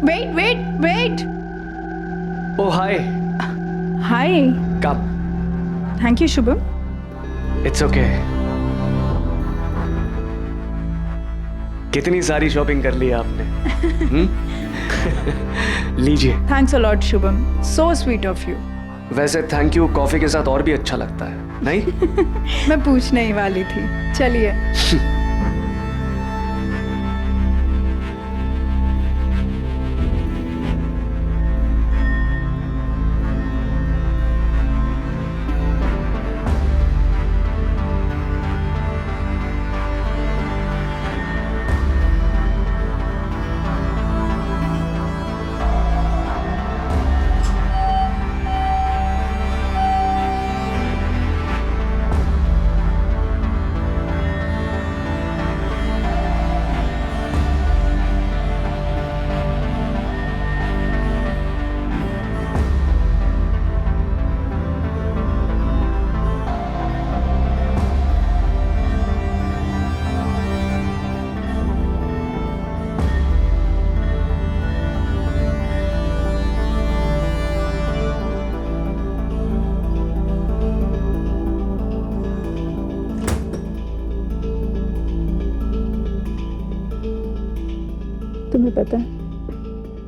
Wait wait wait. Oh hi. Hi. कब? Thank you Shubham. It's okay. कितनी सारी shopping कर ली आपने? लीजिए। Thanks a lot Shubham, so sweet of you. वैसे थैंक यू कॉफी के साथ और भी अच्छा लगता है, नहीं? मैं पूछने ही वाली थी। चलिए। तुम्हें पता है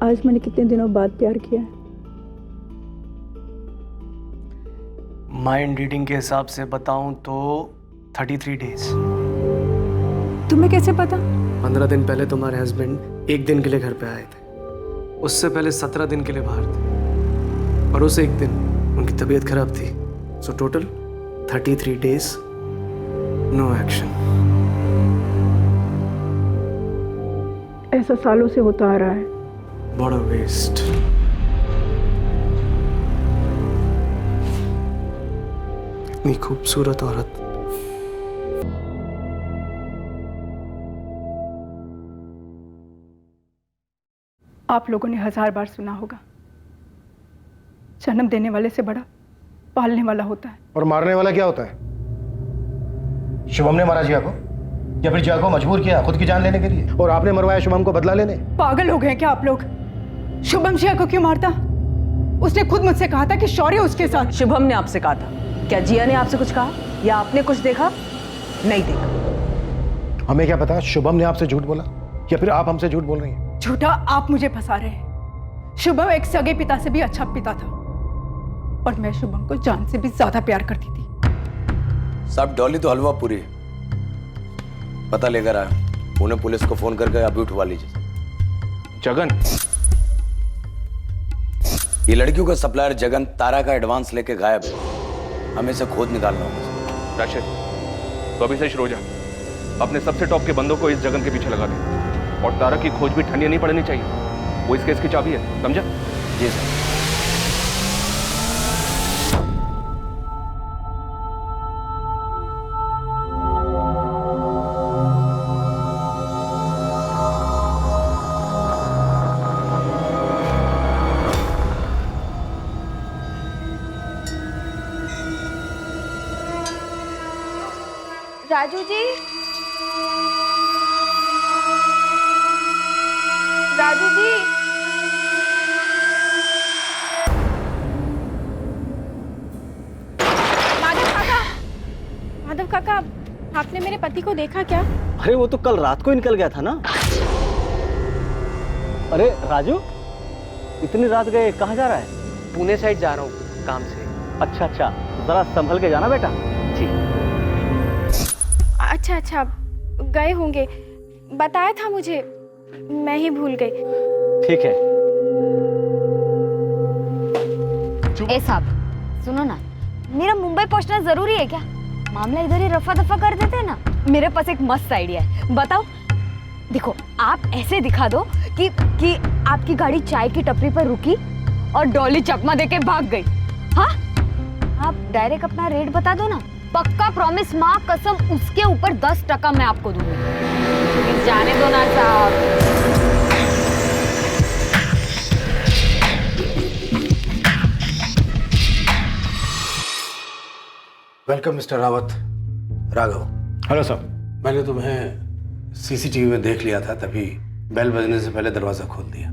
आज मैंने कितने दिनों बाद प्यार किया है? माइंड रीडिंग के हिसाब से बताऊं तो 33 डेज। तुम्हें कैसे पता? 15 दिन पहले तुम्हारे हस्बैंड एक दिन के लिए घर पे आए थे। उससे पहले 17 दिन के लिए बाहर थे और उस एक दिन उनकी तबीयत खराब थी। So total 33 days, no action. ऐसा सालों से होता आ रहा है। बड़ा वेस्ट। इतनी खूबसूरत औरत। आप लोगों ने 1000 बार सुना होगा, जन्म देने वाले से बड़ा पालने वाला होता है। और मारने वाला क्या होता है? शुभम ने मारा जिया को या फिर जिया को मजबूर किया खुद की जान लेने के लिए, और आपने मरवाया शुभम को बदला लेने? पागल हो गए क्या आप लोग? शुभम जिया को क्यों मारता? उसने खुद मुझसे कहा था कि शौर्य उसके साथ। शुभम ने आपसे कहा था? क्या जिया ने आपसे कुछ कहा या आपने कुछ देखा? नहीं देखा। हमें क्या पता शुभम ने आपसे झूठ बोला या फिर आप हमसे झूठ बोल रही हैं? झूठा आप मुझे फंसा रहे हैं। शुभम एक सगे पिता से भी अच्छा पिता था और मैं शुभम को जान से भी ज्यादा प्यार करती थी। साहब डॉली तो हलवा पूरी है, पता लेकर आया। उन्हें पुलिस को फोन करके अभी उठवा लीजिए। जगन, ये लड़कियों का सप्लायर जगन तारा का एडवांस लेके गायब है। हमें इसे खोद निकालना होगा। राशिद, तो अभी से शुरू हो जा। अपने सबसे टॉप के बंदों को इस जगन के पीछे लगा दे और तारा की खोज भी ठंडिया नहीं पड़नी चाहिए। वो इस केस की चाबी है, समझा? जी सर। राजू जी, राजू जी, माधव काका, आपने मेरे पति को देखा क्या? अरे वो तो कल रात को निकल गया था ना। अरे राजू, इतनी रात गए, कहाँ जा रहा है? पुणे साइड जा रहा हूँ काम से। अच्छा अच्छा, जरा संभल के जाना बेटा। जी। अच्छा अच्छा, गए होंगे, बताया था मुझे, मैं ही भूल गई। ठीक है। ए साहब सुनो ना, मेरा मुंबई पहुंचना जरूरी है क्या? मामला इधर ही रफा दफा कर देते हैं ना। मेरे पास एक मस्त आइडिया है, बताओ। देखो, आप ऐसे दिखा दो कि आपकी गाड़ी चाय की टपरी पर रुकी और डॉली चकमा देके भाग गई। हाँ, आप डायरेक्ट अपना रेट बता दो ना, पक्का प्रॉमिस, माँ कसम, उसके ऊपर 10% मैं आपको दूंगी। जाने दो ना साहब। Welcome mister Rawat. Raghav. Hello sir. मैंने तुम्हें सीसीटीवी में देख लिया था, तभी बेल बजने से पहले दरवाजा खोल दिया।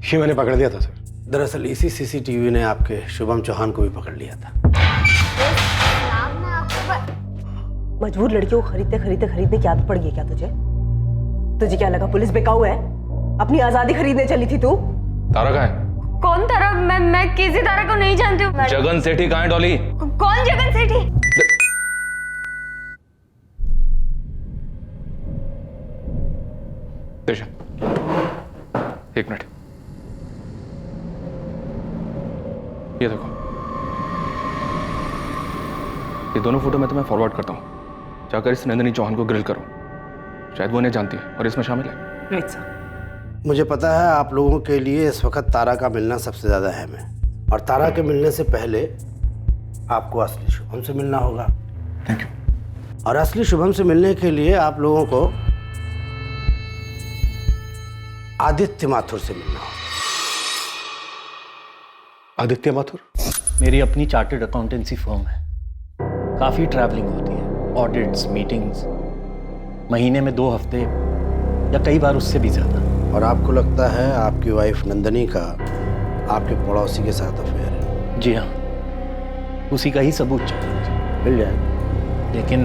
ये मैंने पकड़ लिया था सर। दरअसल इसी सीसीटीवी ने आपके शुभम चौहान को भी पकड़ लिया था। मजबूर लड़कियों को खरीदने की आदत पड़ गई क्या तुझे? तुझे क्या लगा पुलिस बेकाऊ है? अपनी आजादी खरीदने चली थी तू? तारा कहाँ है? कौन तारा? मैं किसी तारा को नहीं जानती हूँ। जगन सेठी कहाँ है डॉली? कौन जगन सेठी? दिशा, एक मिनट। ये देखो, ये दोनों फोटो मैं तुम्हें फॉरवर्ड करता हूँ। जाकर इस नंदिनी चौहान को ग्रिल करो, शायद वो इन्हें जानती है और इसमें शामिल है। Right sir. मुझे पता है आप लोगों के लिए इस वक्त तारा का मिलना सबसे ज़्यादा अहम है, और तारा के मिलने से पहले आपको असली शुभम से मिलना होगा। Thank you. और असली शुभम से मिलने के लिए आप लोगों को आदित्य माथुर से मिलना होगा। आदित्य माथुर? मेरी अपनी चार्टर्ड अकाउंटेंसी फर्म है। काफ़ी ट्रैवलिंग होती है, ऑडिट्स, मीटिंग्स, महीने में 2 हफ्ते या कई बार उससे भी ज़्यादा। और आपको लगता है आपकी वाइफ नंदनी का आपके पड़ोसी के साथ अफेयर है? जी हाँ, उसी का ही सबूत चाहिए मुझे। मिल जाए। लेकिन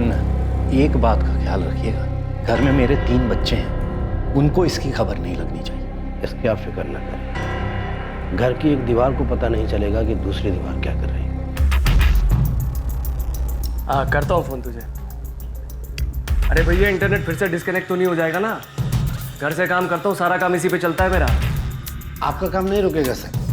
एक बात का ख्याल रखिएगा, घर में मेरे 3 बच्चे हैं, उनको इसकी खबर नहीं लगनी चाहिए। इसकी आप फिक्र न करें। घर की एक दीवार को पता नहीं चलेगा कि दूसरी दीवार क्या कर रही है। करता हूँ फ़ोन तुझे। अरे भैया, इंटरनेट फिर से डिस्कनेक्ट तो नहीं हो जाएगा ना? घर से काम करता हूँ, सारा काम इसी पे चलता है मेरा। आपका काम नहीं रुकेगा सर।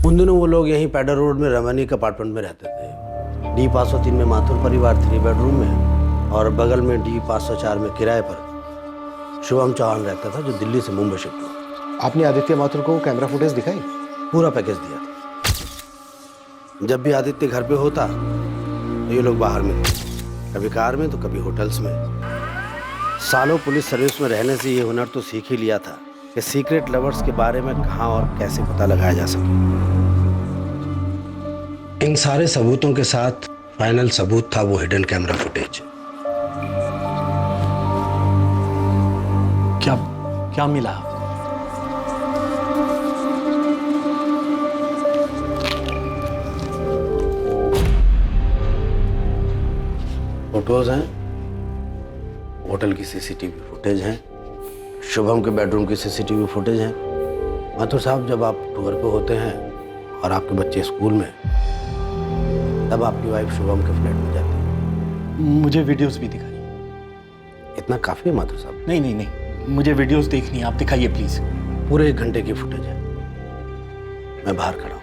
उन दिनों वो लोग यहीं पैडर रोड में रमनी के अपार्टमेंट में रहते थे। डी 503 में माथुर परिवार 3 बेडरूम में, और बगल में डी 504 में किराए पर शुभम चौहान रहता था, जो दिल्ली से मुंबई शिफ्ट हुआ। आपने आदित्य माथुर को कैमरा फुटेज दिखाई? पूरा पैकेज दिया था। जब भी आदित्य घर पे होता तो ये लोग बाहर में थे, कभी कार में तो कभी होटल्स में। सालों पुलिस सर्विस में रहने से ये हुनर तो सीख ही लिया था कि सीक्रेट लवर्स के बारे में कहाँ और कैसे पता लगाया जा सके। इन सारे सबूतों के साथ फाइनल सबूत था वो हिडन कैमरा फुटेज। क्या मिला? फोटोज हैं, होटल की सीसीटीवी फुटेज हैं, शुभम के बेडरूम की सीसीटीवी फुटेज हैं। माथुर साहब, जब आप टूर पे होते हैं और आपके बच्चे स्कूल में, तब आपकी वाइफ शुभम के फ्लैट में जाती है। मुझे वीडियोस भी दिखाइए। इतना काफी है माथुर साहब? नहीं, मुझे वीडियोस देखनी है, आप दिखाइए प्लीज। पूरे 1 घंटे की फुटेज है। मैं बाहर खड़ा हूं,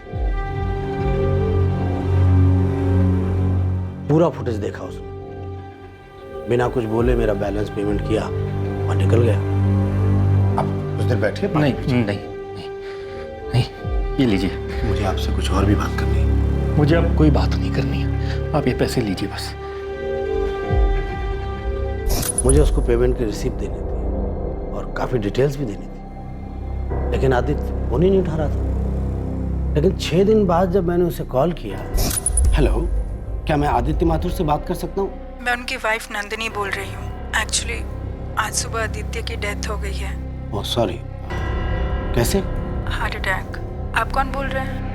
पूरा फुटेज देखा उसने, बिना कुछ बोले मेरा बैलेंस पेमेंट किया और निकल गया। आप कुछ देर बैठिए। नहीं, ये लीजिए। मुझे आपसे कुछ और भी बात करनी है। मुझे अब कोई बात नहीं करनी है, आप ये पैसे लीजिए बस। मुझे उसको पेमेंट की रिसीप्ट देनी थी और काफ़ी डिटेल्स भी देनी थी, लेकिन आदित्य फोन ही नहीं उठा रहा था। लेकिन 6 दिन बाद जब मैंने उसे कॉल किया, हेलो, क्या मैं आदित्य माथुर से बात कर सकता हूँ? मैं उनकी वाइफ नंदिनी बोल रही हूँ। एक्चुअली आज सुबह आदित्य की डेथ हो गई है। ओह सॉरी, कैसे? Heart attack. आप कौन बोल रहे हैं?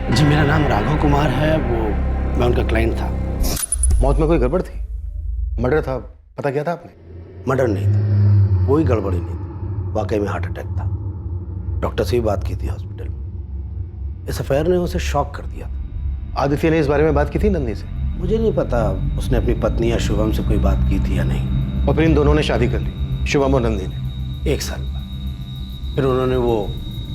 जी, मेरा नाम राघव कुमार है, मैं उनका क्लाइंट था। मौत में कोई गड़बड़ थी? मर्डर था? पता क्या था आपने? मर्डर नहीं था, कोई गड़बड़ी नहीं थी, वाकई में हार्ट अटैक था। डॉक्टर से भी बात की थी हॉस्पिटल में। इस अफेयर ने उसे शॉक कर दिया था। आदित्य ने इस बारे में बात की थी नंदिनी से? मुझे नहीं पता उसने अपनी पत्नी या शुभम से कोई बात की थी या नहीं। और फिर इन दोनों ने शादी कर ली, शुभम और नंदिनी ने? 1 साल बाद फिर उन्होंने वो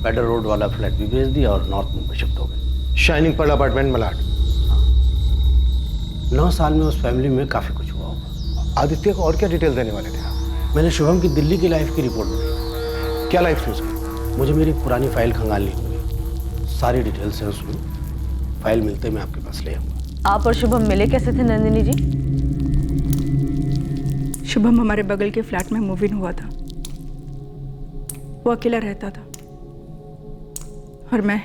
पैडर रोड वाला फ्लैट भी बेच दिया और नॉर्थ मुंबई शिफ्ट हो गए। Shining Perl apartment, Malad. 9 साल में उस फैमिली में काफ़ी कुछ हुआ होगा। आदित्य को और क्या डिटेल देने वाले थे आप? मैंने शुभम की दिल्ली की लाइफ की रिपोर्ट बनाई। क्या लाइफ थी उसकी? मुझे मेरी पुरानी फाइल खंगालनी होगी, सारी डिटेल्स हैं उसमें। फाइल मिलते मैं आपके पास ले आऊँगा। आप और शुभम मिले कैसे थे नंदिनी जी? शुभम हमारे बगल के फ्लैट में मूव इन हुआ था। वो अकेला रहता था और मैं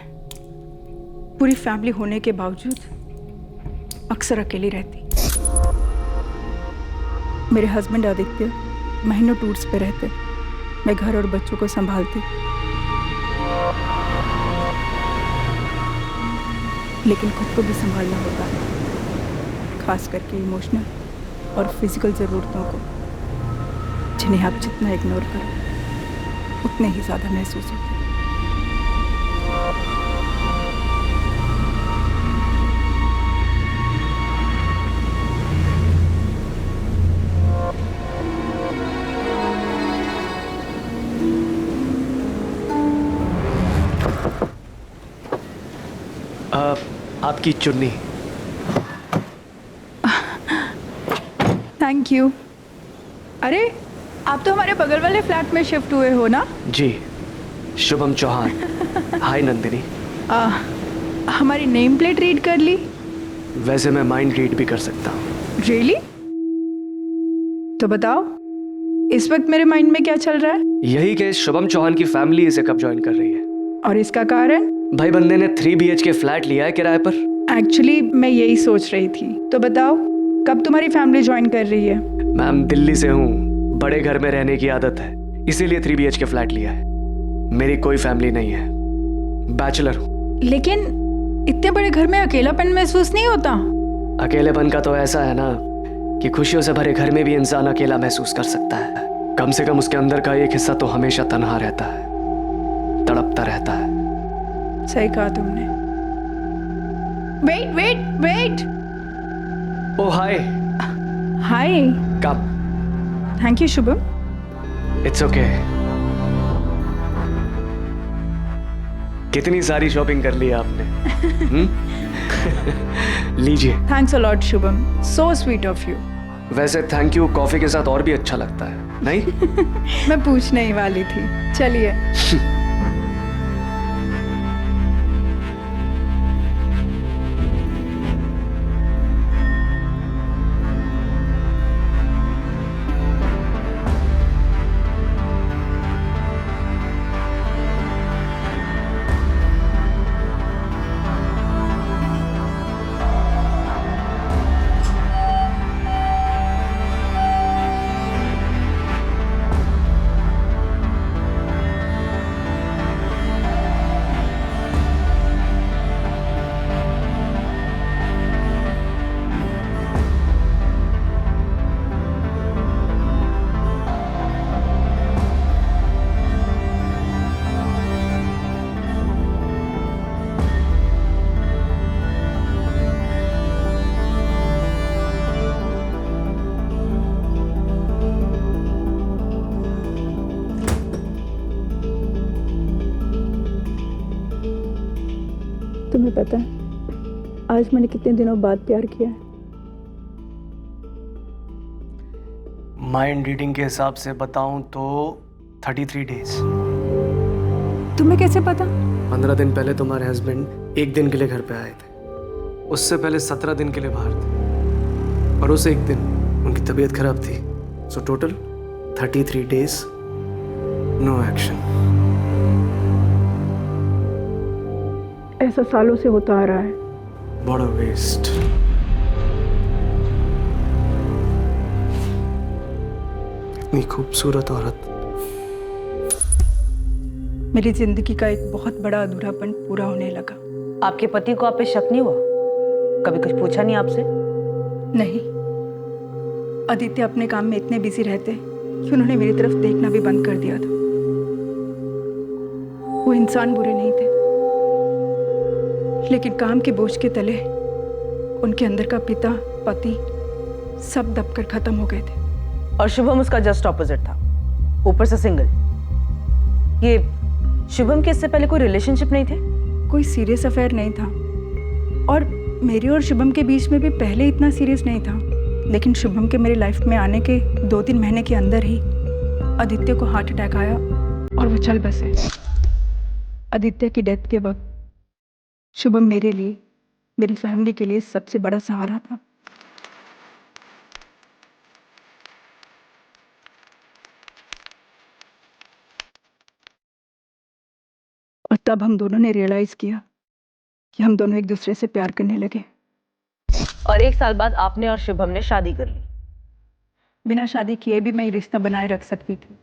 पूरी फैमिली होने के बावजूद अक्सर अकेली रहती। मेरे हस्बैंड आदित्य महीनों टूर्स पे रहते, मैं घर और बच्चों को संभालती। लेकिन खुद को भी संभालना होता है, खास करके इमोशनल और फिजिकल ज़रूरतों को, जिन्हें आप जितना इग्नोर करो उतने ही ज़्यादा महसूस होते हैं। आपकी चुन्नी। Thank you. अरे आप तो हमारे बगल वाले फ्लैट में शिफ्ट हुए हो ना? जी, शुभम चौहान। हाय नंदिनी। हमारी नेम प्लेट रीड कर ली? वैसे मैं माइंड रीड भी कर सकता हूँ। रियली? तो बताओ इस वक्त मेरे माइंड में क्या चल रहा है? यही कि शुभम चौहान की फैमिली इसे कब ज्वाइन कर रही है। और इसका कारण? भाई बंदे ने 3 BHK फ्लैट लिया है किराए पर। एक्चुअली मैं यही सोच रही थी। तो बताओ कब तुम्हारी फैमिली ज्वाइन कर रही है? मैम दिल्ली से हूँ, बड़े घर में रहने की आदत है, इसीलिए 3 BHK फ्लैट लिया है। मेरी कोई फैमिली नहीं है, बैचलर हूँ। लेकिन इतने बड़े घर में अकेलापन महसूस नहीं होता? अकेलेपन का तो ऐसा है ना कि खुशियों से भरे घर में भी इंसान अकेला महसूस कर सकता है। कम से कम उसके अंदर का एक हिस्सा तो हमेशा तन्हा रहता है, तड़पता रहता है। सही कहा तुमने। Wait wait wait. Oh hi. Hi. Come. Thank you Shubham. It's okay. कितनी सारी शॉपिंग कर ली है आपने। लीजिए। Thanks a lot Shubham, so sweet of you. वैसे थैंक यू कॉफी के साथ और भी अच्छा लगता है, नहीं? मैं पूछने ही वाली थी। चलिए। तुम्हें पता है आज मैंने कितने दिनों बाद प्यार किया है? माइंड रीडिंग के हिसाब से बताऊं तो 33 डेज। तुम्हें कैसे पता? 15 दिन पहले तुम्हारे हस्बैंड 1 दिन के लिए घर पे आए थे, उससे पहले 17 दिन के लिए बाहर थे, और उस एक दिन उनकी तबीयत खराब थी। So total 33 days, no action. ऐसा सालों से होता आ रहा है। बड़ा वेस्ट। इतनी खूबसूरत औरत। मेरी जिंदगी का एक बहुत बड़ा अधूरापन पूरा होने लगा। आपके पति को आप पे शक नहीं हुआ? कभी कुछ पूछा नहीं आपसे? नहीं, आदित्य अपने काम में इतने बिजी रहते कि उन्होंने मेरी तरफ देखना भी बंद कर दिया था। वो इंसान बुरे नहीं थे, लेकिन काम के बोझ के तले उनके अंदर का पिता, पति सब दबकर खत्म हो गए थे। और शुभम उसका जस्ट ऑपोजिट था, ऊपर से सिंगल। ये शुभम के इससे पहले कोई रिलेशनशिप नहीं थे? कोई सीरियस अफेयर नहीं था, और मेरे और शुभम के बीच में भी पहले इतना सीरियस नहीं था। लेकिन शुभम के मेरे लाइफ में आने के 2-3 महीने के अंदर ही आदित्य को हार्ट अटैक आया और वो चल बसे। आदित्य की डेथ के वक्त शुभम मेरे लिए, मेरी फैमिली के लिए सबसे बड़ा सहारा था। तब हम दोनों ने रियलाइज किया कि हम दोनों एक दूसरे से प्यार करने लगे। और 1 साल बाद आपने और शुभम ने शादी कर ली। बिना शादी किए भी मैं ये रिश्ता बनाए रख सकती थी,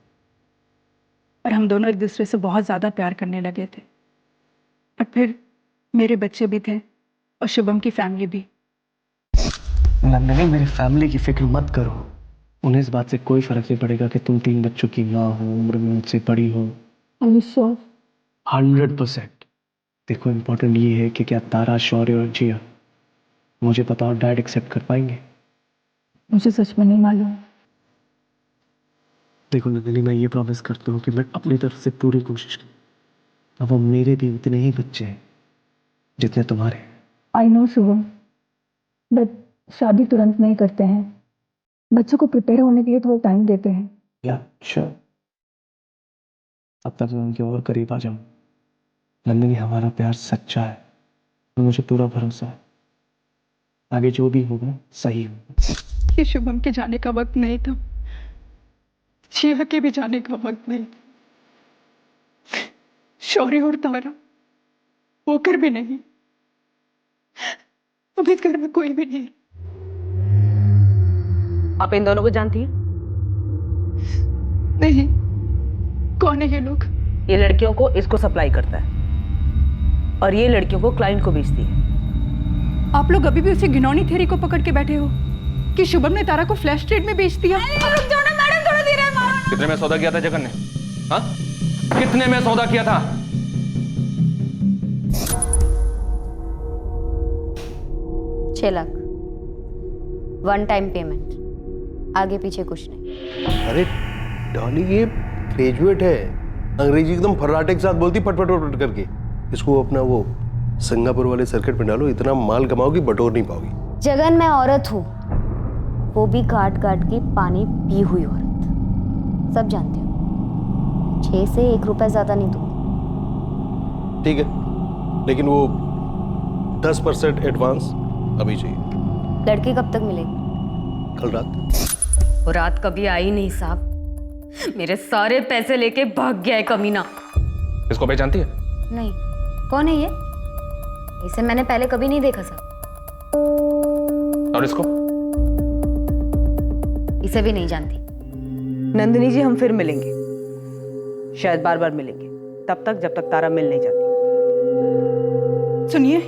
और हम दोनों एक दूसरे से बहुत ज़्यादा प्यार करने लगे थे। और फिर मेरे बच्चे भी थे और शुभम की फैमिली भी। नंदिनी, मेरी फैमिली की फिक्र मत करो। उन्हें इस बात से कोई फर्क नहीं पड़ेगा कि तुम 3 बच्चों की माँ हो, उम्र में मुझसे बड़ी हो। 100%। देखो, इम्पोर्टेंट ये है कि क्या तारा, शौर्य और जिया मुझे पता और डैड एक्सेप्ट कर पाएंगे? मुझे सच में नहीं मालूम। देखो नंदिनी, मैं ये प्रॉमिस करता हूँ कि मैं अपनी तरफ से पूरी कोशिश करूँ। अब वो मेरे भी उतने ही बच्चे हैं जितने तुम्हारे। आई नो शुभम, बट शादी तुरंत नहीं करते हैं। बच्चों को प्रिपेयर होने के लिए थोड़ा टाइम देते हैं। या श्योर। अब तक मैं उनके और करीब आ जाऊँ। नंदिनी, हमारा प्यार सच्चा है और मुझे पूरा भरोसा है आगे जो भी होगा सही होगा। ये शुभम के जाने का वक्त नहीं था, शिवा के भी जाने का वक्त नहीं। शौर्य और तारा होकर भी नहीं, अब इस घर में कोई भी नहीं। आप इन दोनों को जानती हैं? नहीं। कौन है ये लोग? ये लड़कियों को इसको सप्लाई करता है और ये लड़कियों को क्लाइंट को बेचती है। आप लोग अभी भी उसी घिनौनी थ्योरी को पकड़ के बैठे हो कि शुभम ने तारा को फ्लैश ट्रेड में बेच दिया। कितने में सौदा किया था जगन ने? हाँ, कितने में सौदा किया था? $6 लाख 1 टाइम पेमेंट, आगे पीछे कुछ नहीं। अरे डॉली, ये ग्रेजुएट है, अंग्रेजी एकदम फर्राटे के साथ बोलती पट पट पट करके। इसको अपना वो सिंगापुर वाले सर्किट में डालो, इतना माल कमाओगी बटोर नहीं पाओगी। जगन, मैं औरत हूँ, वो भी काट काट के पानी पी हुई औरत, सब जानते हो। 6 से 1 रुपया ज्यादा नहीं दूंगी। ठीक है, लेकिन वो 10% एडवांस अभी चाहिए। लड़की कब तक मिलेगी? कल रात। वो रात कभी आई नहीं साहब, मेरे सारे पैसे लेके भाग गया है कमीना। इसको पहचानती है? नहीं, कौन है ये? इसे मैंने पहले कभी नहीं देखा साहब। और इसको? इसे भी नहीं जानती। नंदिनी जी, हम फिर मिलेंगे, शायद बार बार मिलेंगे, तब तक जब तक तारा मिल नहीं जाती। सुनिए,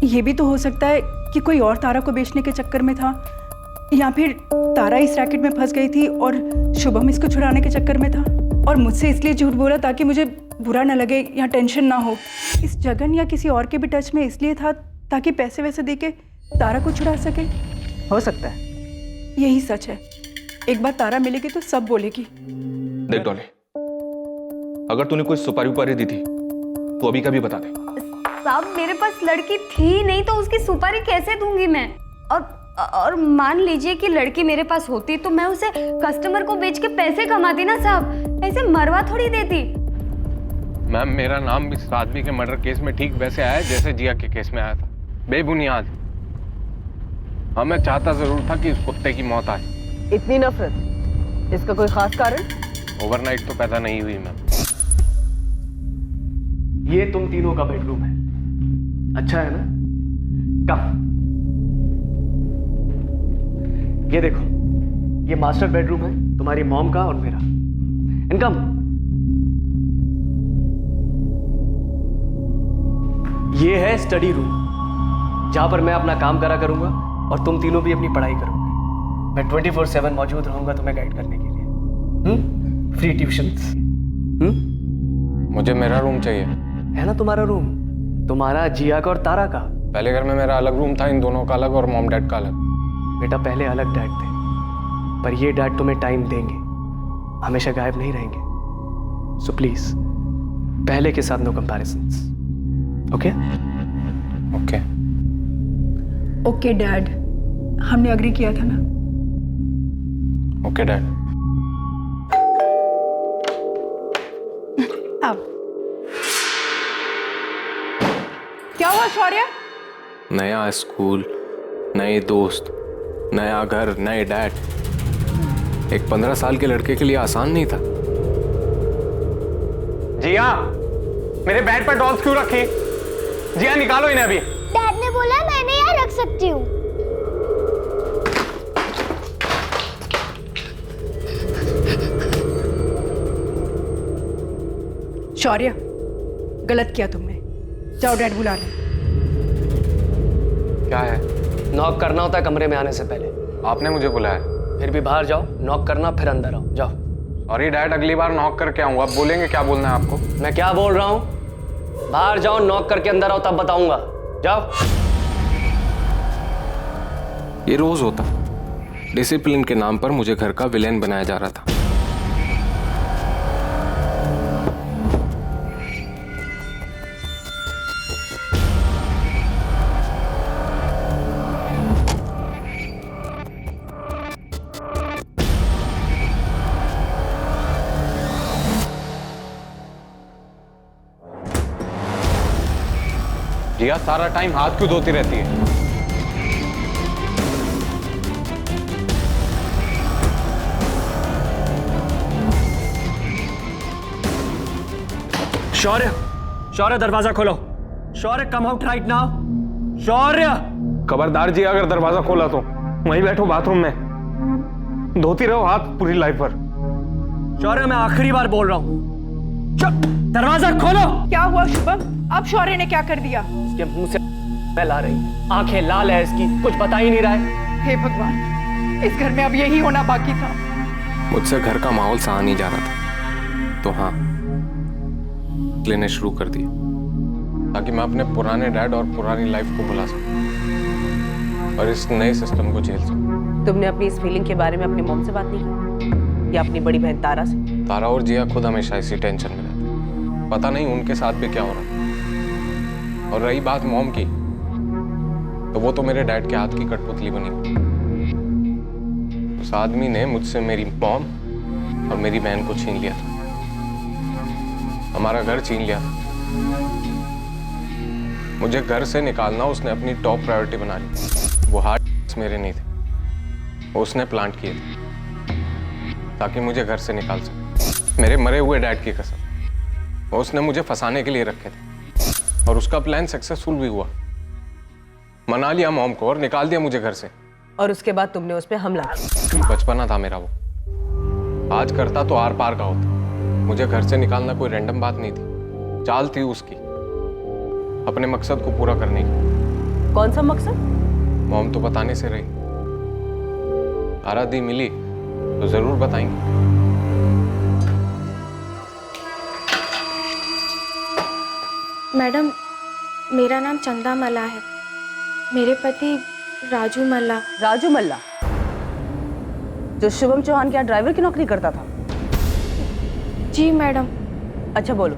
ये भी तो हो सकता है कि कोई और तारा को बेचने के चक्कर में था, या फिर तारा इस रैकेट में फंस गई थी और शुभम इसको छुड़ाने के चक्कर में था और मुझसे इसलिए झूठ बोला ताकि मुझे बुरा ना लगे या टेंशन ना हो। इस जगन या किसी और के भी टच में इसलिए था ताकि पैसे वैसे देके तारा को छुड़ा सके। हो सकता है। यही सच है। एक बार तारा मिलेगी तो सब बोलेगी। देख डॉली, अगर तूने कोई सुपारी उपारी दी थी तो अभी कभी बता दे। साहब, मेरे पास लड़की थी नहीं तो उसकी सुपारी कैसे दूंगी मैं? और मान लीजिए कि लड़की मेरे पास होती तो मैं उसे कस्टमर को बेच के पैसे कमाती ना साहब, ऐसे मरवा थोड़ी देती। मैम, मेरा नाम इस आदमी के मर्डर केस में ठीक वैसे आया जैसे जिया के केस में आया था, बेबुनियाद। हाँ, मैं चाहता जरूर था कि इस कुत्ते की मौत आए। इतनी नफरत, इसका कोई खास कारण? ओवरनाइट तो पैदा नहीं हुई मैम। ये तुम तीनों का बेडरूम है, अच्छा है ना? कम ये देखो, ये मास्टर बेडरूम है तुम्हारी मॉम का और मेरा। इनकम ये है स्टडी रूम, जहां पर मैं अपना काम करा करूंगा और तुम तीनों भी अपनी पढ़ाई करोगे। मैं 24/7 मौजूद रहूंगा तुम्हें गाइड करने के लिए। Free tuitions. मुझे मेरा रूम चाहिए। है ना तुम्हारा रूम, तुम्हारा, जिया का और तारा का। पहले घर में मेरा अलग रूम था, इन दोनों का अलग और मॉम डैड का अलग। बेटा, पहले अलग डैड थे, पर ये डैड तुम्हें टाइम देंगे, हमेशा गायब नहीं रहेंगे। सो प्लीज, पहले के साथ no comparisons. Okay? Okay. Okay dad, हमने अग्री किया था ना? Okay dad. अब क्या हुआ शौर्य? नया स्कूल, नए दोस्त, नया घर, नए डैड। एक 15 साल के लड़के के लिए आसान नहीं था। जिया, मेरे बेड पर डॉल्स क्यों रखी? जिया निकालो इन्हें अभी। डैड ने बोला मैंने यहाँ रख सकती हूँ। शौर्य, गलत किया तुमने। जाओ, डैड बुला रहे। क्या है? नॉक करना होता है कमरे में आने से पहले। आपने मुझे बुलाया। फिर भी बाहर जाओ, नॉक करना, फिर अंदर आओ। जाओ। सॉरी डैड, अगली बार नॉक करके आऊंगा। अब बोलेंगे क्या बोलना है आपको? मैं क्या बोल रहा हूँ? बाहर जाओ, नॉक करके अंदर आओ, तब बताऊंगा। जाओ। ये रोज होता। डिसिप्लिन के नाम पर मुझे घर का विलेन बनाया जा रहा था। जिया सारा टाइम हाथ क्यों धोती रहती है? शौर्य, शौर्य दरवाजा खोलो। शौर्य कम आउट राइट नाउ। शौर्य। खबरदार जी, अगर दरवाजा खोला तो वहीं बैठो बाथरूम में, धोती रहो हाथ पूरी लाइफ पर। शौर्य, मैं आखिरी बार बोल रहा हूं, दरवाजा खोलो। क्या हुआ शुभम? अब शौर्य ने क्या कर दिया? इसके मुंह से स्मेल आ रही है, आंखें लाल है इसकी, कुछ बता ही नहीं रहा है। हे भगवान, इस घर में अब यही होना बाकी था। मुझसे घर का माहौल सहा नहीं जा रहा था, तो हाँ लेने शुरू कर दिए ताकि मैं अपने पुराने डैड और पुरानी लाइफ को भुला सकूं और इस नए सिस्टम को झेल सकूं। तुमने अपनी इस फीलिंग के बारे में अपनी मॉम से बात नहीं की या अपनी बड़ी बहन तारा से? तारा और जिया खुद हमेशा इसी टेंशन में रहते, पता नहीं उनके साथ भी क्या हो रहा है। और रही बात मॉम की, तो वो तो मेरे डैड के हाथ की कठपुतली बनी हुई। उस आदमी ने मुझसे मेरी मॉम और मेरी बहन को छीन लिया था, हमारा घर छीन लिया था। मुझे घर से निकालना उसने अपनी टॉप प्रायोरिटी बना ली। वो हार्ट मेरे नहीं थे, वो उसने प्लांट किए थे ताकि मुझे घर से निकाल सके। मेरे मरे हुए डैड की कसम, वो उसने मुझे फंसाने के लिए रखे थे और उसका प्लान सक्सेसफुल भी हुआ। मना लिया मॉम को और निकाल दिया मुझे घर से। और उसके बाद तुमने उस पर हमला किया। बचपना था मेरा, वो आज करता तो आर पार का होता। मुझे घर से निकालना कोई रैंडम बात नहीं थी, चाल थी उसकी अपने मकसद को पूरा करने की। कौन सा मकसद? मॉम तो बताने से रही, तारा दी मिली तो जरूर बताएंगे। मैडम, मेरा नाम चंदा मल्ला है। मेरे पति राजू मल्ला। राजू मल्ला, जो शुभम चौहान के यहाँ ड्राइवर की नौकरी करता था? जी मैडम। अच्छा बोलो,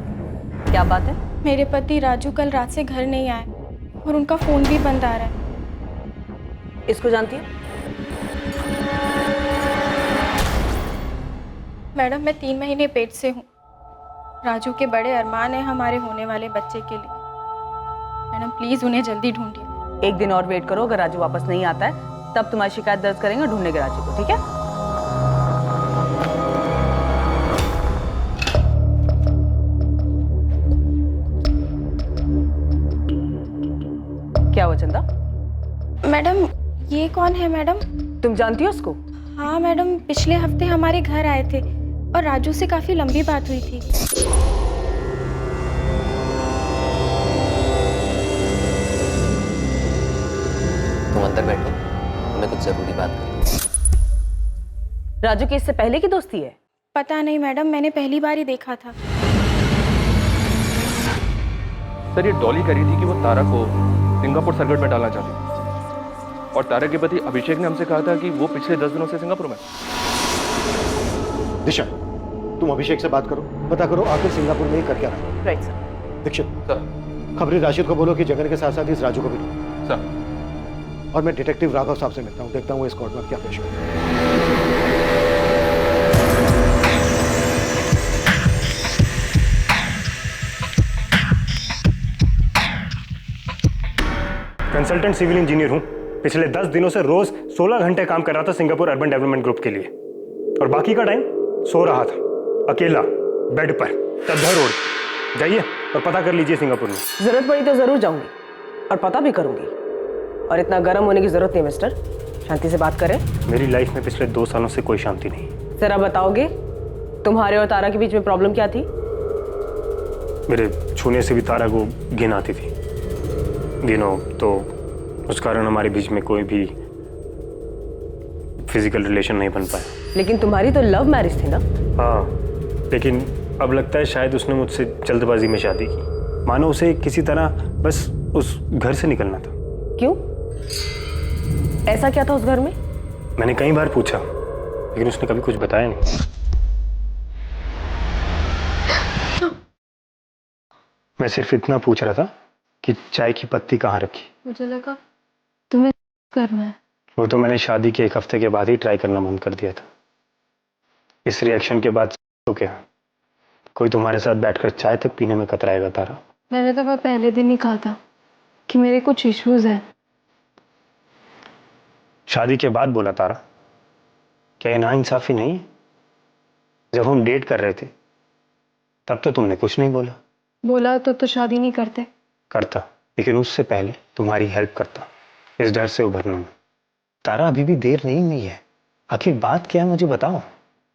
क्या बात है? मेरे पति राजू कल रात से घर नहीं आए और उनका फोन भी बंद आ रहा है। इसको जानती है? मैडम, मैं 3 महीने पेट से हूँ। राजू के बड़े अरमान है हमारे होने वाले बच्चे के लिए। मैडम प्लीज उन्हें जल्दी ढूंढिए। एक दिन और वेट करो, अगर राजू वापस नहीं आता है तब तुम्हारी शिकायत दर्ज करेंगे, ढूंढने के राजू को, ठीक है? क्या हुआ चंदा? मैडम, ये कौन है मैडम? तुम जानती हो उसको? हाँ मैडम, पिछले हफ्ते हमारे घर आए थे और राजू से काफी लंबी बात हुई थी। तुम अंदर बैठो, हमें कुछ जरूरी बात करनी है। राजू की इससे पहले की दोस्ती है? पता नहीं मैडम, मैंने पहली बार ही देखा था। सर, ये डॉली कह रही थी कि वो तारा को सिंगापुर सर्किट में डालना चाहती थी और तारा के पति अभिषेक ने हमसे कहा था कि वो पिछले 10 दिनों से सिंगापुर में। दिशा, तुम अभिषेक से बात करो, पता करो आखिर सिंगापुर में ही कर क्या रहा है। Right sir. दीक्षित सर। खबरी राशिद को बोलो कि जगन के साथ साथ इस राजू को भी ढूंढो। सर। और मैं डिटेक्टिव राघव साहब से मिलता हूँ, देखता हूँ इस कोर्ट में क्या पेश होता है। कंसल्टेंट सिविल इंजीनियर हूं। पिछले 10 दिनों से रोज 16 घंटे काम कर रहा था सिंगापुर अर्बन डेवलपमेंट ग्रुप के लिए, और बाकी का टाइम सो रहा था अकेला बेड पर तब्बा रोड। जाइए और पता कर लीजिए सिंगापुर में। जरूरत पड़ी तो जरूर जाऊंगी और पता भी करूंगी। और इतना गर्म होने की जरूरत नहीं मिस्टर, शांति से बात करें। मेरी लाइफ में पिछले 2 सालों से कोई शांति नहीं। जरा बताओगे तुम्हारे और तारा के बीच में प्रॉब्लम क्या थी? मेरे छूने से भी तारा को घिन आती थी, तो उस कारण हमारे बीच में कोई भी फिजिकल रिलेशन नहीं बन पाया। लेकिन तुम्हारी तो लव मैरिज थी ना? हाँ, लेकिन अब लगता है शायद उसने मुझसे जल्दबाजी में शादी की। मानो उसे किसी तरह बस उस घर से निकलना था। क्यों? ऐसा क्या था उस घर में? मैंने कई बार पूछा, लेकिन उसने कभी कुछ बताया नहीं। मैं सिर्फ इतना पूछ रहा था कि चाय की पत्ती कहाँ रखी। मुझे लगा तुम्हें करना है। वो तो मैंने शादी के 1 हफ्ते के बाद ही ट्राई करना बंद कर दिया था। इस रिएक्शन के बाद तो क्या, कोई तुम्हारे साथ बैठकर चाय तक पीने में कतराएगा तारा? मैंने तो पहले दिन ही कहा था कि मेरे कुछ इश्यूज हैं। शादी के बाद बोला तारा? क्या ये नाइंसाफी नहीं है? जब हम डेट कर रहे थे तब तो तुमने कुछ नहीं बोला। बोला तो शादी नहीं करते। करता, लेकिन उससे पहले तुम्हारी हेल्प करता, इस डर से उभरने में। तारा अभी भी देर नहीं हुई है। आखिर बात क्या है मुझे बताओ,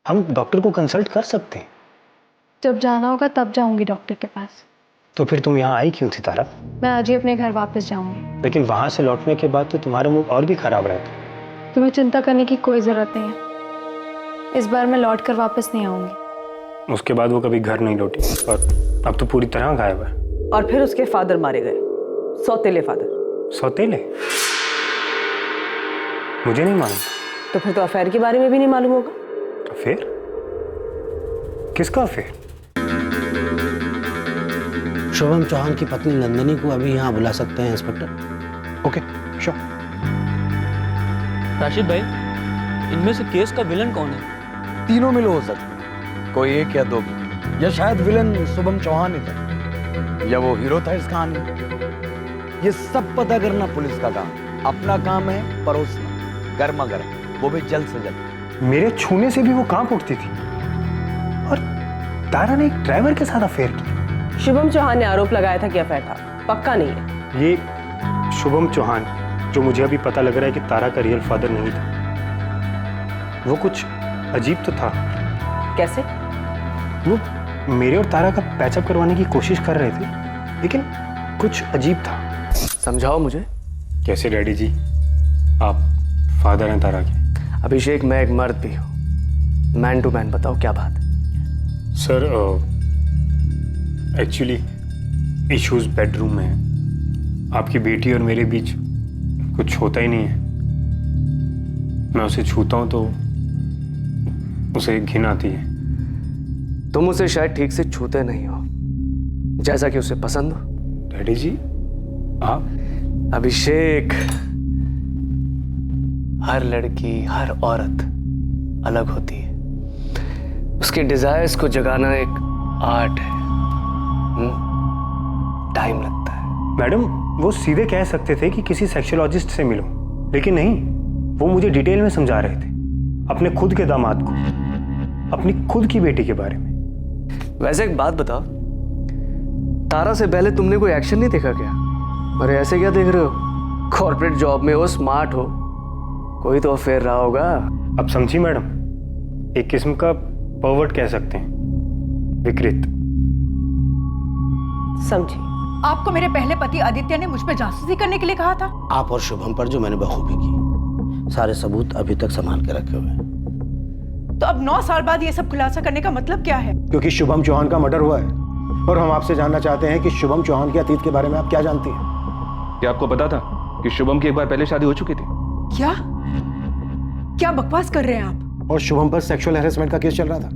हम डॉक्टर को कंसल्ट कर सकते हैं। जब जाना होगा तब जाऊंगी डॉक्टर के पास। तो फिर तुम यहाँ आई क्यों थी तारा? मैं आज ही अपने घर वापस जाऊंगी। लेकिन वहां से लौटने के बाद तो तुम्हारा मूड और भी खराब रहता। तुम्हें चिंता करने की कोई जरूरत नहीं है। इस बार मैं लौट कर वापस नहीं आऊंगी। उसके बाद वो कभी घर नहीं लौटी और अब तो पूरी तरह गायब है। और फिर उसके फादर मारे गए, सौतेले फादर। सौतेले? मुझे नहीं मालूम। तो फिर तो अफेयर के बारे में भी नहीं मालूम होगा। अफेयर? किसका अफेयर? शुभम चौहान की पत्नी नंदिनी को अभी यहाँ बुला सकते हैं इंस्पेक्टर? Okay, sure. राशिद भाई, इनमें से केस का विलन कौन है? तीनों मिल हो सकते हैं, कोई एक या दो भी, या शायद विलन शुभम चौहान ही था, या वो हीरो था इस कहानी में। ये सब पता करना पुलिस का काम। अपना काम है परोसना, गर्मा गर्म, वो भी जल्द से जल्द। मेरे छूने से भी वो कांप उठती थी। और तारा ने एक ड्राइवर के साथ अफेयर किया। शुभम चौहान ने आरोप लगाया था कि अफेयर था, पक्का नहीं है। ये शुभम चौहान, जो मुझे अभी पता लग रहा है कि तारा का रियल फादर नहीं था, वो कुछ अजीब तो था। कैसे? वो मेरे और तारा का पैचअप करवाने की कोशिश कर रहे थे, लेकिन कुछ अजीब था। समझाओ मुझे। कैसे डैडी जी? आप फादर हैं तारा के। अभिषेक, मैं एक मर्द भी हूँ। मैन टू मैन बताओ क्या बात है? सर, एक्चुअली इश्यूज बेडरूम में है। आपकी बेटी और मेरे बीच कुछ होता ही नहीं है। मैं उसे छूता हूँ तो उसे घिन आती है। तुम उसे शायद ठीक से छूते नहीं हो, जैसा कि उसे पसंद हो। डैडी जी, आप? अभिषेक, हर लड़की, हर औरत अलग होती है। उसके डिजायर्स को जगाना एक आर्ट है। टाइम लगता है। मैडम, वो सीधे कह सकते थे कि किसी सेक्सोलॉजिस्ट से मिलो, लेकिन नहीं, वो मुझे डिटेल में समझा रहे थे अपने खुद के दामाद को, अपनी खुद की बेटी के बारे में। वैसे एक बात बताओ, तारा से पहले तुमने कोई एक्शन नहीं देखा क्या? अरे ऐसे क्या देख रहे हो? कॉर्पोरेट जॉब में हो, स्मार्ट हो, कोई तो अफेयर रहा होगा। अब समझी मैडम, एक किस्म का पर्वर्ट कह सकते हैं, विकृत। समझी। आपको मेरे पहले पति आदित्य ने मुझ पर जासूसी करने के लिए कहा था? आप और शुभम पर जो मैंने बखूबी की, सारे सबूत अभी तक संभाल के रखे हुए हैं। तो अब 9 साल बाद ये सब खुलासा करने का मतलब क्या है? क्योंकि शुभम चौहान का मर्डर हुआ है और हम आपसे जानना चाहते हैं कि शुभम चौहान के अतीत के बारे में आप क्या जानती हैं? क्या आपको पता था कि शुभम की एक बार पहले शादी हो चुकी थी? क्या क्या बकवास कर रहे हैं आप? और शुभम पर सेक्सुअल हैरेसमेंट का केस चल रहा था।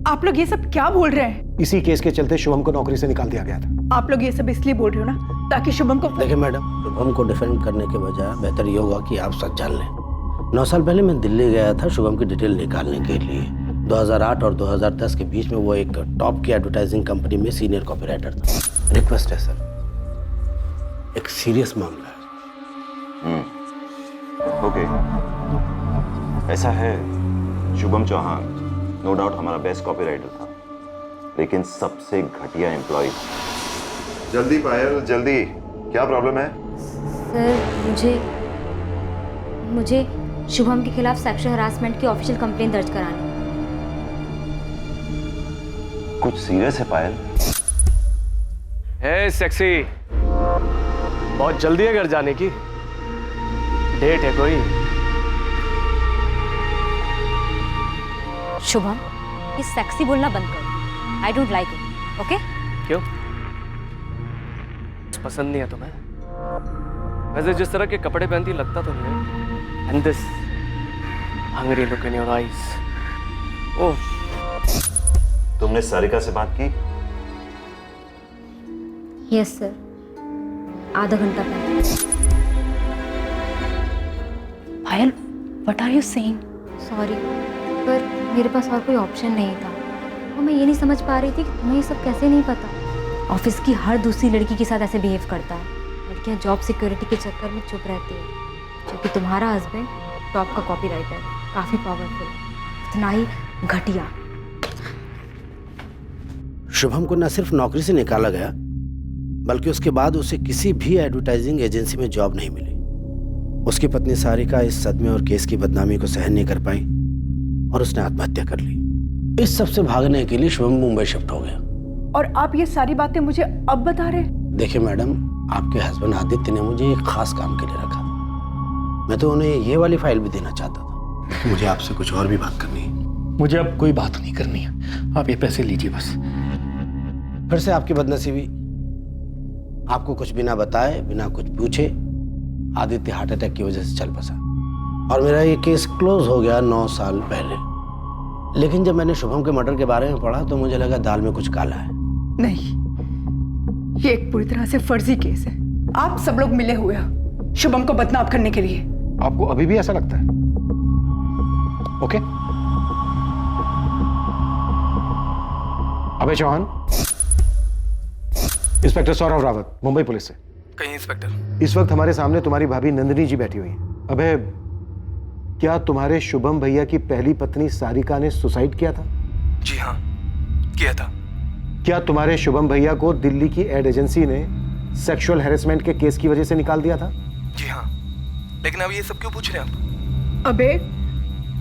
आप लोग ये सब क्या बोल रहे हैं? इसी केस के चलते शुभम को नौकरी से निकाल दिया गया था। आप लोग ये सब इसलिए बोल रहे हो ना ताकि शुभम को... देखिए मैडम, शुभम को डिफेंड करने के बजाय बेहतर ये होगा कि आप सच जान लें। 9 साल पहले मैं दिल्ली गया था शुभम की डिटेल निकालने के लिए। 2008 और 2010 के बीच में वो एक टॉप की एडवर्टाइजिंग कंपनी में सीनियर कॉपीराइटर था। रिक्वेस्ट है सर, एक सीरियस मामला है। ओके, ऐसा है, शुभम चौहान नो डाउट हमारा बेस्ट कॉपीराइटर था, लेकिन सबसे घटिया एम्प्लॉय। जल्दी पायल जल्दी, क्या प्रॉब्लम है? सर मुझे शुभम के खिलाफ सेक्सुअल हरासमेंट की ऑफिशियल कंप्लेंट दर्ज करानी। कुछ सीरियस है पायल? हे सेक्सी, बहुत जल्दी है घर जाने की? डेट है कोई? शुभम, ये सेक्सी बोलना बंद करो। I don't like it, okay? क्यों? पसंद नहीं है तुम्हें? वैसे जिस तरह के कपड़े पहनती लगता तो नहीं है। And this hungry look in your eyes. Oh, तुमने सारिका से बात की? यस सर, आधा घंटा पहले। Payal, what are you saying? Sorry, पर मेरे पास और कोई ऑप्शन नहीं था और मैं ये नहीं समझ पा रही थी कि तुम्हें ये सब कैसे नहीं पता। ऑफिस की हर दूसरी लड़की के साथ ऐसे बिहेव करता है। लड़कियां जॉब सिक्योरिटी के चक्कर में चुप रहती है, जबकि तुम्हारा हस्बैंड टॉप का कॉपीराइटर है, काफ़ी पावरफुल, इतना ही घटिया। शुभम को न सिर्फ नौकरी से निकाला गया, बल्कि उसके बाद उसे किसी भी एडवर्टाइजिंग एजेंसी में जॉब नहीं मिली। उसकी पत्नी सारिका इस सदमे और केस की बदनामी को सहन नहीं कर पाई और उसने आत्महत्या कर ली। इस सब से भागने के लिए शुभम मुंबई शिफ्ट हो गया। और आप ये सारी बातें मुझे अब बता रहे? देखिए मैडम, आपके हस्बैंड आदित्य ने मुझे एक खास काम के लिए रखा। मैं तो उन्हें ये वाली फाइल भी देना चाहता था, लेकिन मुझे आपसे कुछ और भी बात करनी है। मुझे अब कोई बात नहीं करनी है, आप ये पैसे लीजिए बस। फिर से आपकी बदनसीबी। आपको कुछ बिना बताए, बिना कुछ पूछे आदित्य हार्ट अटैक की वजह से चल बसा और मेरा ये केस क्लोज हो गया 9 साल पहले। लेकिन जब मैंने शुभम के मर्डर के बारे में पढ़ा तो मुझे लगा दाल में कुछ काला है। नहीं, ये एक पूरी तरह से फर्जी केस है। आप सब लोग मिले हुए हो शुभम को बदनाम करने के लिए। आपको अभी भी ऐसा लगता है? ओके, अभय चौहान, इंस्पेक्टर सौरभ रावत, मुंबई पुलिस से। कहीं इंस्पेक्टर, इस वक्त हमारे सामने तुम्हारी भाभी नंदिनी जी बैठी हुई हैं। अभय, क्या तुम्हारे शुभम भैया की पहली पत्नी सारिका ने सुसाइड किया था? जी हाँ, किया था। क्या तुम्हारे शुभम भैया को दिल्ली की एड एजेंसी ने सेक्सुअल हैरेसमेंट के केस की वजह से निकाल दिया था? जी हाँ, लेकिन अब ये सब क्यों पूछ रहे हैं आप? अबे,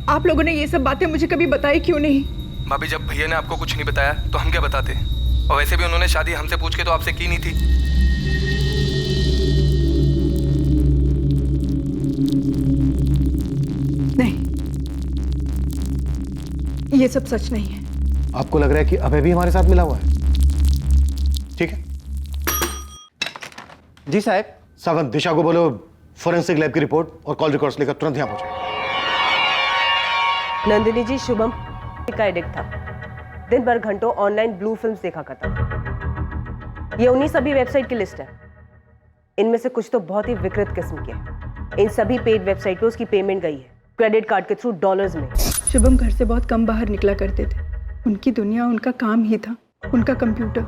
आप लोगों ने ये सब बातें मुझे कभी बताई क्यों नहीं? भाभी, जब भैया ने आपको कुछ नहीं बताया तो हम क्या बताते? और वैसे भी उन्होंने शादी हमसे पूछ के तो आपसे की नहीं थी। नहीं, ये सब सच नहीं है। आपको लग रहा है कि अभय भी हमारे साथ मिला हुआ है? ठीक है जी साहब। सावंत, दिशा को बोलो फोरेंसिक लैब की रिपोर्ट और कॉल रिकॉर्ड्स लेकर तुरंत यहां पहुंचे। नंदिनी जी शुभम का एडिक्ट था। दिन भर घंटों ऑनलाइन ब्लू फिल्म्स देखा करता था। ये उन्हीं सभी वेबसाइट की लिस्ट है। इनमें से कुछ तो बहुत ही विकृत किस्म के हैं। इन सभी पेड वेबसाइट पे उसकी पेमेंट गई है क्रेडिट कार्ड के थ्रू डॉलर्स में। शुभम घर से बहुत कम बाहर निकला करते थे। उनकी दुनिया उनका काम ही था, उनका कंप्यूटर।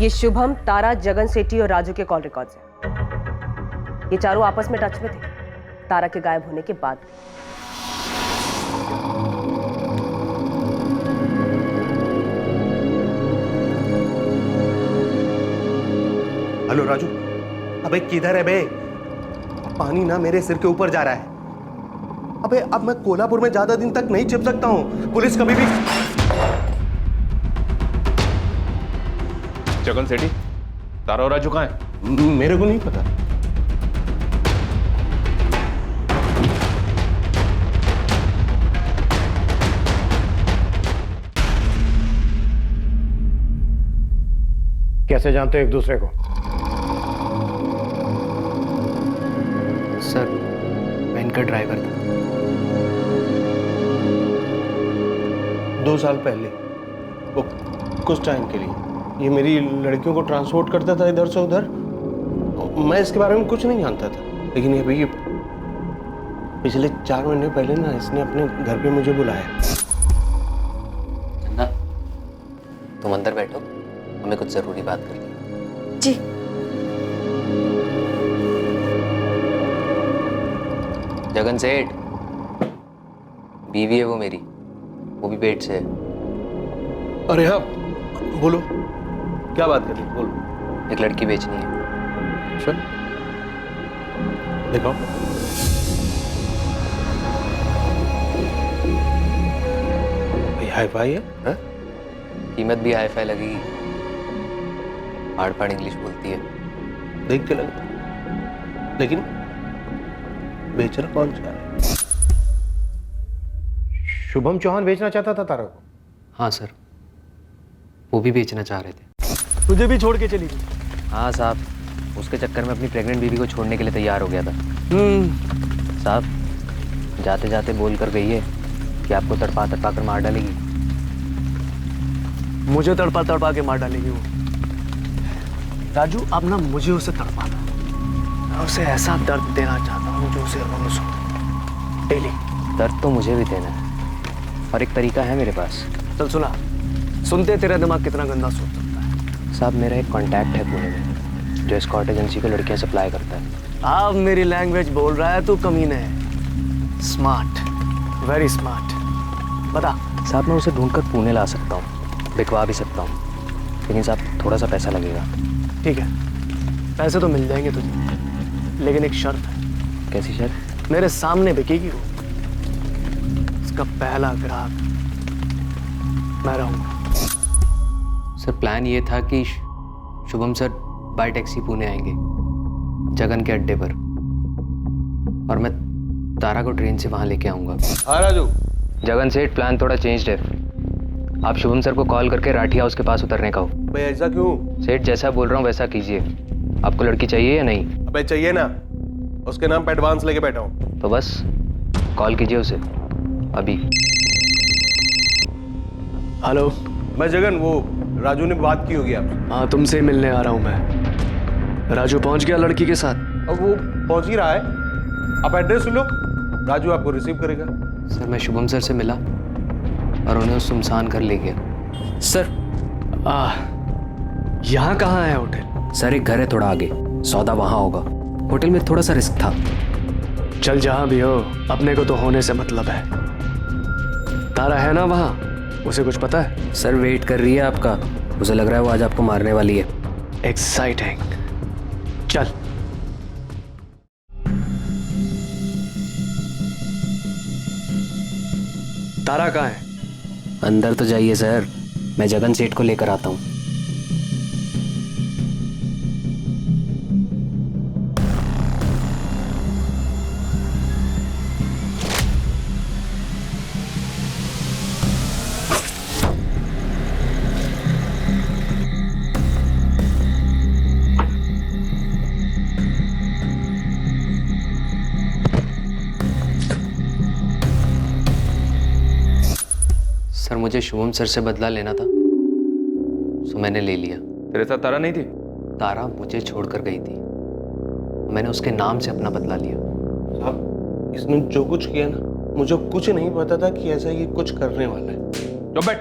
ये शुभम, तारा, जगन सेठी और राजू के कॉल रिकॉर्ड्स हैं। ये चारों आपस में टच में थे तारा के गायब होने के बाद। हेलो राजू, अबे किधर है बे? पानी ना मेरे सिर के ऊपर जा रहा है। अबे अब मैं कोल्हापुर में ज्यादा दिन तक नहीं छिप सकता हूँ। पुलिस कभी भी। जगन सेठी, तारा और राजू कहाँ है? मेरे को नहीं पता। कैसे जानते हो एक दूसरे को? सर, मैं इनका ड्राइवर था। 2 साल पहले वो कुछ टाइम के लिए ये मेरी लड़कियों को ट्रांसपोर्ट करता था इधर से उधर। मैं इसके बारे में कुछ नहीं जानता था, लेकिन ये भैया पिछले 4 महीने पहले ना इसने अपने घर पे मुझे बुलाया। चंदा, तुम अंदर बैठो, हमें कुछ जरूरी बात करनी है। जी। जगन सेठ, बीवी है वो मेरी, वो भी पेट से है। अरे हाँ, बोलो, क्या बात कर रही हो? बोलो। एक लड़की बेचनी है। अच्छा, दिखाओ। हाई फाई है, है? कीमत भी हाई फाई लगेगी। हार्ड फाड़ इंग्लिश बोलती है। देख के लगता, लेकिन बेचना कौन चाह रहा है? शुभम चौहान बेचना चाहता था तारा को? हाँ सर, वो भी बेचना चाह रहे थे। तुझे भी छोड़ के चली गई? हाँ साहब, उसके चक्कर में अपनी प्रेग्नेंट बीवी को छोड़ने के लिए तैयार हो गया था। साहब, जाते जाते बोल कर गई है कि आपको तड़पा तड़पा कर मार डालेगी। मुझे तड़पा तड़पा के मार डालेगी वो? राजू, अब ना मुझे उसे तड़पाना, मैं उसे ऐसा दर्द देना चाहता हूँ जो उसे रोज हो, डेली। दर्द तो मुझे भी देना है, और एक तरीका है मेरे पास। चल सुना, सुनते तेरा दिमाग कितना गंदा सोच सकता है। साहब, मेरा एक कांटेक्ट है पुणे में जो एस्कॉर्ट एजेंसी को लड़कियां सप्लाई करता है। अब मेरी लैंग्वेज बोल रहा है तू, कमीने है। Smart, very smart. बता। साहब, मैं उसे ढूंढकर पुणे ला सकता हूँ, बिकवा भी सकता हूँ, लेकिन साहब थोड़ा सा पैसा लगेगा। ठीक है, पैसे तो मिल जाएंगे तुझे, लेकिन एक शर्त है। कैसी शर्त? मेरे सामने बिकेगी वो, उसका पहला ग्राहक मैं रहूंगा। सर, प्लान ये था कि Shubham sir bye taxi Pune आएंगे जगन के अड्डे पर, और मैं तारा को ट्रेन से वहां लेके आऊंगा। हाँ राजू। जगन सेठ, प्लान थोड़ा चेंज्ड है। आप शुभम सर को कॉल करके राठी हाउस के पास उतरने का हो। भाई ऐसा क्यों? सेठ, जैसा बोल रहा हूँ वैसा कीजिए। आपको लड़की चाहिए या नहीं? अबे चाहिए ना, उसके नाम पे एडवांस लेके बैठा हूँ। तो बस कॉल कीजिए उसे अभी। हेलो। मैं जगन, वो राजू ने बात की होगी आपसे। हाँ, तुमसे मिलने आ रहा हूँ मैं। राजू पहुंच गया लड़की के साथ? अब वो पहुंच ही रहा है, आप एड्रेस लो, राजू आपको रिसीव करेगा। सर, मैं शुभम सर से मिला और उन्हें उस सुनसान घर ले गया। सर, यहाँ कहाँ है होटल? सर, एक घर है थोड़ा आगे, सौदा वहाँ होगा। होटल में थोड़ा सा रिस्क था। चल, जहाँ भी हो, अपने को तो होने से मतलब है। तारा है ना वहाँ? उसे कुछ पता है? सर, वेट कर रही है आपका। उसे लग रहा है वो आज आपको मारने वाली है। एक्साइटिंग। चल। तारा कहाँ है? अंदर तो जाइए सर, मैं जगन सेठ को लेकर आता हूँ। सर, मुझे शुभम सर से बदला लेना था, तो मैंने ले लिया। तेरे साथ तारा नहीं थी? तारा मुझे छोड़कर गई थी, मैंने उसके नाम से अपना बदला लिया। साहब, इसने जो कुछ किया ना, मुझे कुछ नहीं पता था कि ऐसा ये कुछ करने वाला है। चुप बैठ।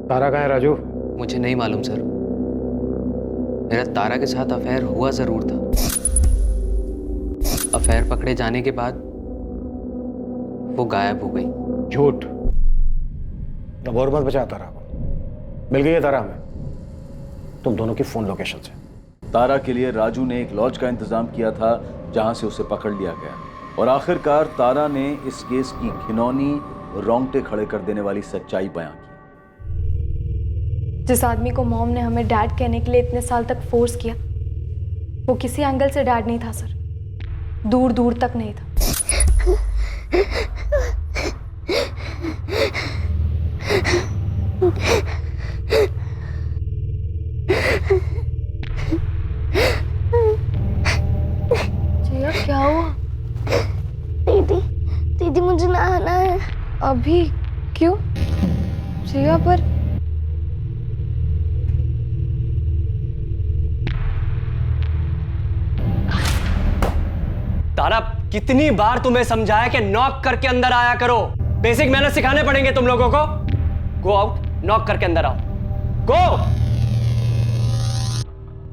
तारा कहाँ है राजू? मुझे नहीं मालूम सर, मेरा तारा के साथ अफेयर हुआ जरूर था। अफेयर पकड़े जाने के बाद वो गायब हो गई। झूठ। अब और मत बचा तारा को। मिल गई है तारा हमें, तुम दोनों की फोन लोकेशन से। तारा के लिए राजू ने एक लॉज का इंतजाम किया था जहां से उसे पकड़ लिया गया, और आखिरकार तारा ने इस केस की घिनौनी रोंगटे खड़े कर देने वाली सच्चाई बयां की। जिस आदमी को मॉम ने हमें डैड कहने के लिए इतने साल तक फोर्स किया, वो किसी एंगल से डैड नहीं था सर, दूर दूर तक नहीं था। जिया, क्या हुआ? दीदी मुझे नहाना है। अभी? क्यों? जिया, पर तारा, कितनी बार तुम्हें समझाया कि नॉक करके अंदर आया करो। बेसिक मैनर्स सिखाने पड़ेंगे तुम लोगों को। गो आउट, नॉक करके अंदर आओ। गो।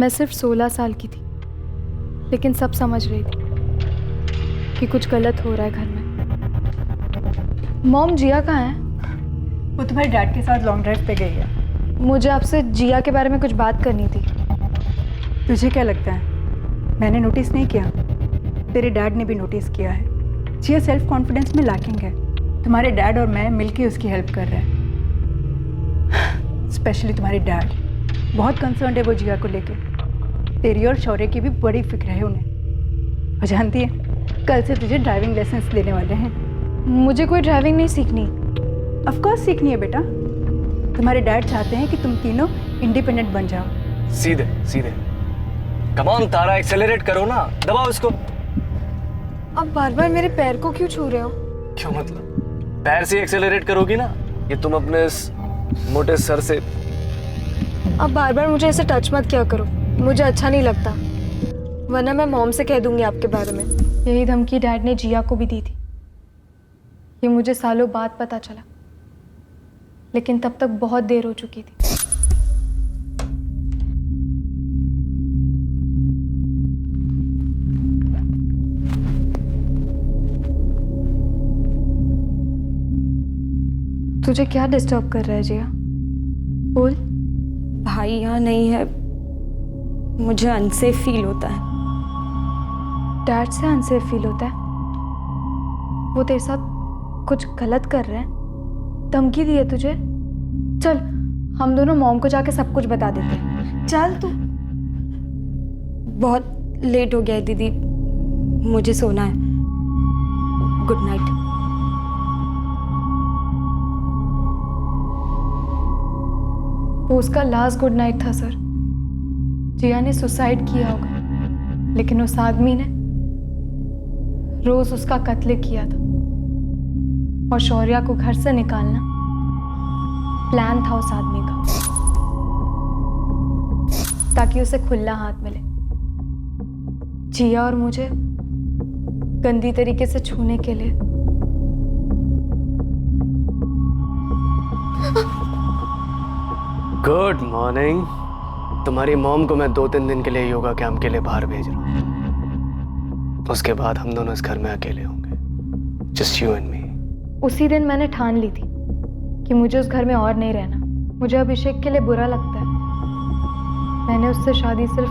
मैं सिर्फ 16 साल की थी, लेकिन सब समझ रही थी कि कुछ गलत हो रहा है घर में। मॉम, जिया कहाँ है? वो तुम्हारे डैड के साथ लॉन्ग ड्राइव पे गई है। मुझे आपसे जिया के बारे में कुछ बात करनी थी। तुझे क्या लगता है मैंने नोटिस नहीं किया? तेरे डैड ने भी नोटिस किया है। जिया सेल्फ कॉन्फिडेंस में लैकिंग है। तुम्हारे डैड और मैं मिलके उसकी हेल्प कर रहे हैं। स्पेशली तुम्हारे डैड बहुत कंसर्न है वो जिया को लेके। तेरी और शौर्य की भी बड़ी फिक्र है उन्हें। और जानती है कल से तुझे ड्राइविंग लाइसेंस देने वाले हैं। मुझे कोई ड्राइविंग नहीं सीखनी। ऑफ कोर्स सीखनी है बेटा। तुम्हारे डैड चाहते हैं कि तुम तीनों इंडिपेंडेंट बन जाओ। सीधे सीधे। कम ऑन तारा, एक्सेलरेट करो ना, दबाओ इसको। अब बार बार मेरे पैर को क्यों छू रहे हो? क्यों मतलब? पैर से एक्सेलरेट करोगी ना। ये तुम अपने इस मोटे सर से। अब बार बार मुझे ऐसे टच मत किया करो, मुझे अच्छा नहीं लगता। वरना मैं मॉम से कह दूंगी आपके बारे में। यही धमकी डैड ने जिया को भी दी थी। ये मुझे सालों बाद पता चला, लेकिन तब तक बहुत देर हो चुकी थी। तुझे क्या डिस्टर्ब कर रहा है जिया? बोल। भाई यहाँ नहीं है, मुझे अनसेफ फील होता है। डैड से अनसेफ फील होता है? वो तेरे साथ कुछ गलत कर रहे हैं? धमकी दी है तुझे? चल हम दोनों मॉम को जाके सब कुछ बता देते हैं। चल तू। बहुत लेट हो गया है दीदी, मुझे सोना है। Good night. वो उसका लास्ट गुड नाइट था सर। जिया ने सुसाइड किया होगा, लेकिन उस आदमी ने रोज उसका कत्ल किया था। और शौर्या को घर से निकालना प्लान था उस आदमी का, ताकि उसे खुला हाथ मिले। जिया और मुझे गंदी तरीके से छूने के लिए। Good morning. तुम्हारी मॉम को मैं 2-3 दिन के लिए योगा कैंप के लिए बाहर भेज रहा हूँ। उसके बाद हम दोनों इस घर में अकेले होंगे, जस्ट यू एंड मी। उसी दिन मैंने ठान ली थी कि मुझे उस घर में और नहीं रहना। मुझे अभिषेक के लिए बुरा लगता है। मैंने उससे शादी सिर्फ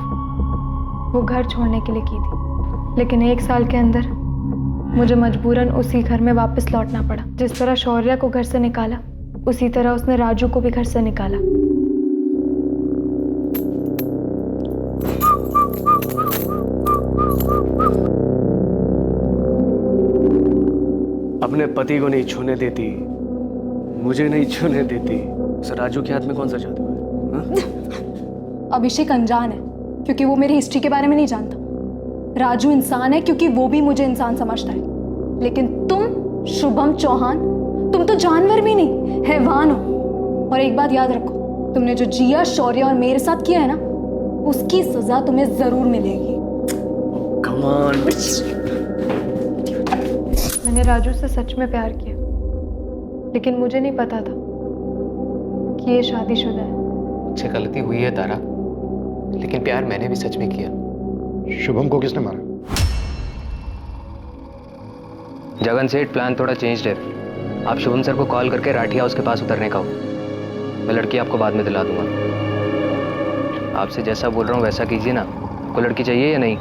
वो घर छोड़ने के लिए की थी, लेकिन 1 साल के अंदर मुझे मजबूरन उसी घर में वापस लौटना पड़ा। जिस तरह शौर्या को घर से निकाला, उसी तरह उसने राजू को भी घर से निकाला। अपने पति को नहीं छूने देती, मुझे नहीं छूने देती। सर राजू के हाथ में कौन सा जादू है? अभिषेक अनजान है क्योंकि वो मेरी हिस्ट्री के बारे में नहीं जानता। राजू इंसान है क्योंकि वो भी मुझे इंसान समझता है। लेकिन तुम शुभम चौहान, तुम तो जानवर भी नहीं, हैवान हो। और एक बात याद रखो, तुमने जो जिया, शौर्य और मेरे साथ किया है ना, उसकी सजा तुम्हें जरूर मिलेगी। Come on. मैंने राजू से सच में प्यार किया, लेकिन मुझे नहीं पता था कि ये शादीशुदा है। मुझसे गलती हुई है तारा, लेकिन प्यार मैंने भी सच में किया। शुभम को किसने मारा? जगन सेठ, प्लान थोड़ा चेंज है। आप शुभम सर को कॉल करके राठी हाउस के पास उतरने का हो। मैं लड़की आपको बाद में दिला दूंगा। आपसे जैसा बोल रहा हूँ वैसा कीजिए ना। आपको लड़की चाहिए या नहीं?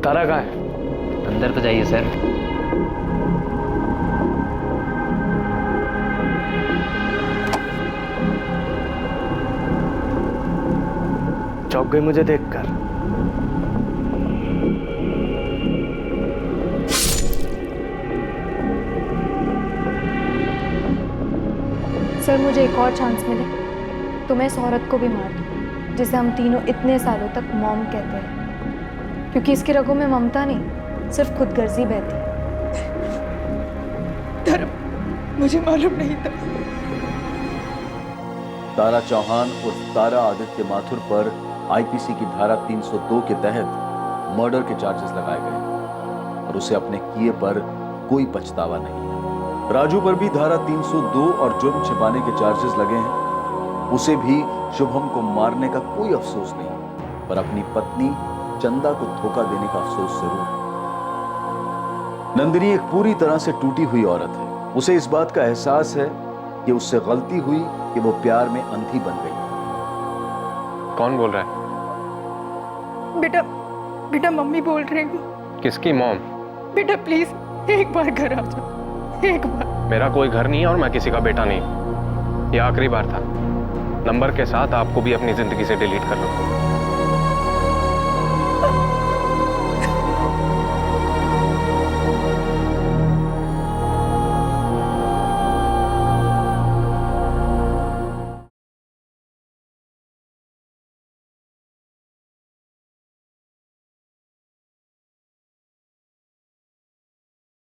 तारा कहाँ है? अंदर तो जाइए सर। चौंक गई मुझे देखकर। सर मुझे एक और चांस मिले तो मैं इस औरत को भी मार दूँ, जिसे हम तीनों इतने सालों तक मॉम कहते हैं, क्योंकि इसकी रगों में ममता नहीं, सिर्फ खुदगर्जी बहती है। धर्म, मुझे मालूम नहीं था। तारा चौहान और तारा आदित्य माथुर पर आईपीसी की धारा 302 के तहत मर्डर के चार्जेस लगाए गए और उसे अपने किए पर कोई पछतावा नहीं। राजू पर भी धारा 302 और जुर्म छिपाने के चार्जेस लगे हैं। उसे भी शुभम को मारने का कोई अफसोस नहीं, पर अपनी पत्नी चंदा को धोखा देने का अफसोस जरूर है। नंदिनी एक पूरी तरह से टूटी हुई औरत है। उसे इस बात का एहसास है कि उससे गलती हुई कि वो प्यार में अंधी बन गई। कौन बोल रहा है? बेटा बेटा मम्मी बोल रही हूँ। किसकी मॉम? बेटा प्लीज एक बार घर आ जाओ, एक बार। मेरा कोई घर नहीं है और मैं किसी का बेटा नहीं। ये आखिरी बार था। नंबर के साथ आपको भी अपनी जिंदगी से डिलीट कर लो।